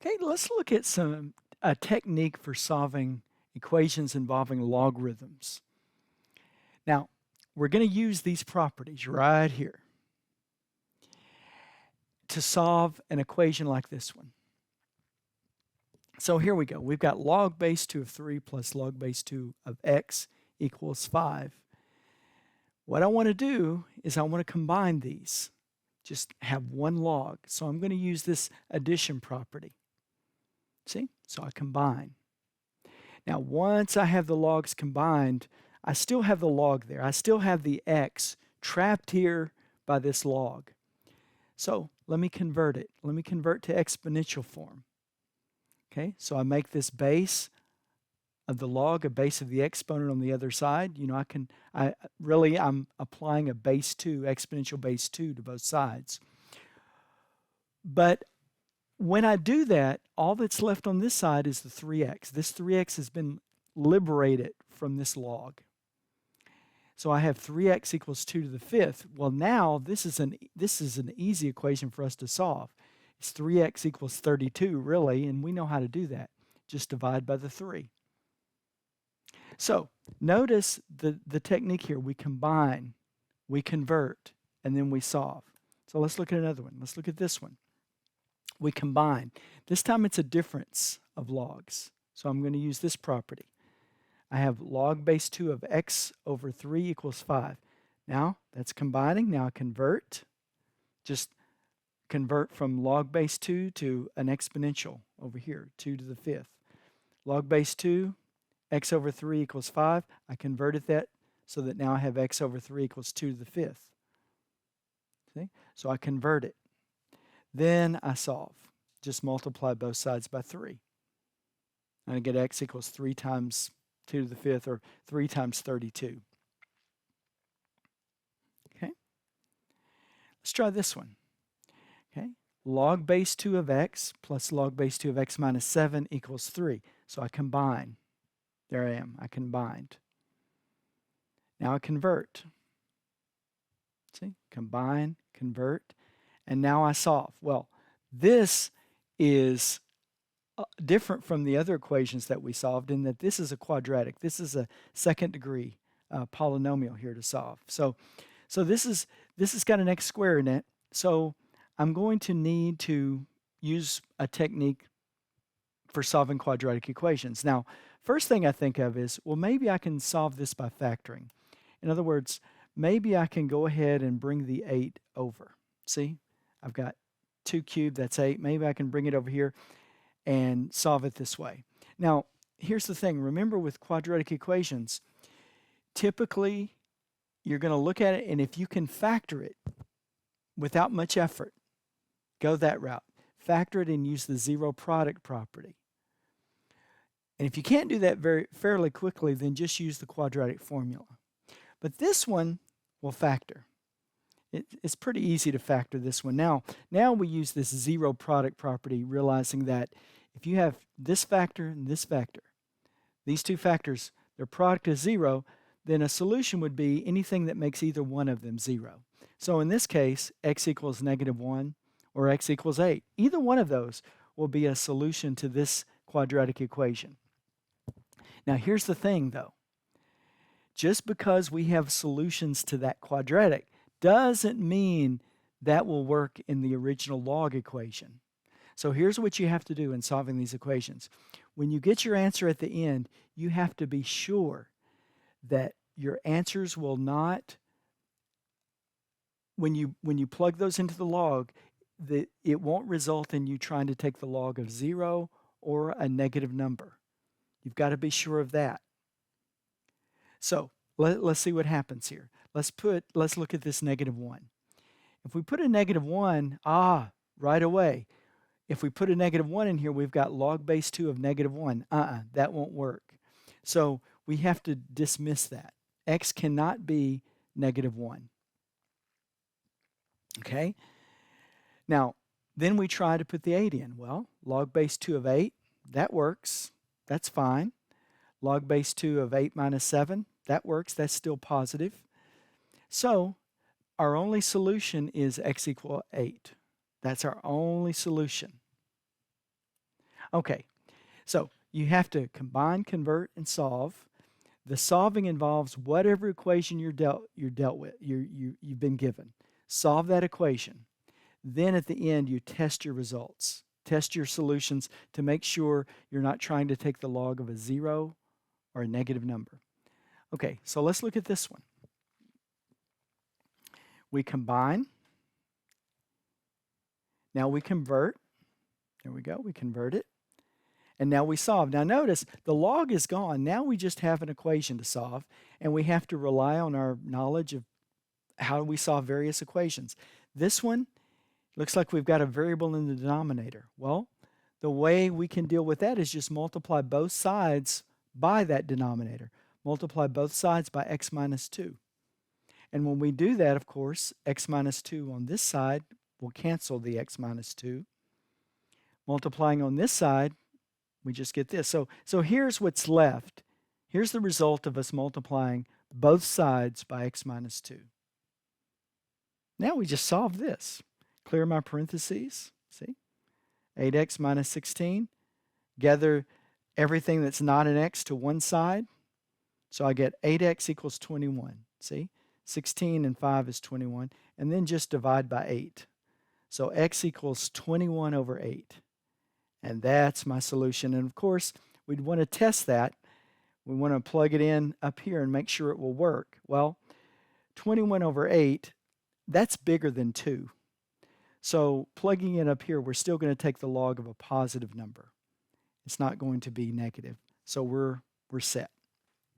Okay, let's look at a technique for solving equations involving logarithms. Now, we're going to use these properties right here to solve an equation like this one. So here we go. We've got log base 2 of 3 plus log base 2 of x equals 5. What I want to do is I want to combine these. Just have one log. So I'm going to use this addition property. See? So I combine. Now, once I have the logs combined, I still have the log there. I still have the x trapped here by this log. So let me convert it. Let me convert to exponential form. Okay, so I make this base of the log a base of the exponent on the other side. You know, I'm applying a base 2, exponential base 2 to both sides. But when I do that, all that's left on this side is the 3x. This 3x has been liberated from this log. So I have 3x equals 2 to the 5th. Well, now this is an easy equation for us to solve. It's 3x equals 32, really, and we know how to do that. Just divide by the 3. So notice the technique here. We combine, we convert, and then we solve. So let's look at another one. Let's look at this one. We combine. This time it's a difference of logs. So I'm going to use this property. I have log base 2 of x over 3 equals 5. Now that's combining. Now I convert. Just convert from log base 2 to an exponential over here, 2 to the 5th. Log base 2, x over 3 equals 5. I converted that so that now I have x over 3 equals 2 to the 5th. See? So I convert it. Then I solve. Just multiply both sides by 3. And I get x equals 3 times 2 to the 5th, or 3 times 32. Okay? Let's try this one. Okay? Log base 2 of x plus log base 2 of x minus 7 equals 3. So I combine. There I am. I combined. Now I convert. See? Combine, convert, and now I solve. Well, this is different from the other equations that we solved in that this is a quadratic. This is a second degree polynomial here to solve. So this has got an x squared in it. So I'm going to need to use a technique for solving quadratic equations. Now, first thing I think of is, well, maybe I can solve this by factoring. In other words, maybe I can go ahead and bring the 8 over. See, I've got 2 cubed, that's 8. Maybe I can bring it over here and solve it this way. Now, here's the thing. Remember, with quadratic equations, typically you're going to look at it, and if you can factor it without much effort, go that route. Factor it and use the zero product property. And if you can't do that fairly quickly, then just use the quadratic formula. But this one will factor. It's pretty easy to factor this one. Now we use this zero product property, realizing that if you have this factor and this factor, these two factors, their product is 0, then a solution would be anything that makes either one of them 0. So in this case, x equals -1 or x equals 8. Either one of those will be a solution to this quadratic equation. Now here's the thing though. Just because we have solutions to that quadratic doesn't mean that will work in the original log equation. So here's what you have to do in solving these equations. When you get your answer at the end, you have to be sure that your answers will not, when you plug those into the log, that it won't result in you trying to take the log of 0 or a negative number. You've got to be sure of that. So let's see what happens here. Let's look at this -1. If we put a -1, right away. If we put a -1 in here, we've got log base 2 of -1. That won't work. So we have to dismiss that. X cannot be -1. Okay? Now, then we try to put the 8 in. Well, log base 2 of 8, that works. That's fine. Log base 2 of 8 minus 7, that works. That's still positive. So our only solution is x equal 8. That's our only solution. Okay, so you have to combine, convert, and solve. The solving involves whatever equation you've been given. Solve that equation. Then at the end, you test your results. Test your solutions to make sure you're not trying to take the log of a 0 or a negative number. Okay, so let's look at this one. We combine. Now we convert. There we go, we convert it. And now we solve. Now notice the log is gone. Now we just have an equation to solve, and we have to rely on our knowledge of how we solve various equations. This one looks like we've got a variable in the denominator. Well, the way we can deal with that is just multiply both sides by that denominator. Multiply both sides by x minus 2. And when we do that, of course, x minus 2 on this side will cancel the x minus 2. Multiplying on this side, we just get this. So here's what's left. Here's the result of us multiplying both sides by x minus 2. Now we just solve this. Clear my parentheses, see? 8x minus 16. Gather everything that's not an x to one side. So I get 8x equals 21, see? 16 and 5 is 21. And then just divide by 8. So x equals 21 over 8. And that's my solution. And of course, we'd want to test that. We want to plug it in up here and make sure it will work. Well, 21 over 8, that's bigger than 2. So plugging it up here, we're still going to take the log of a positive number. It's not going to be negative. So we're set.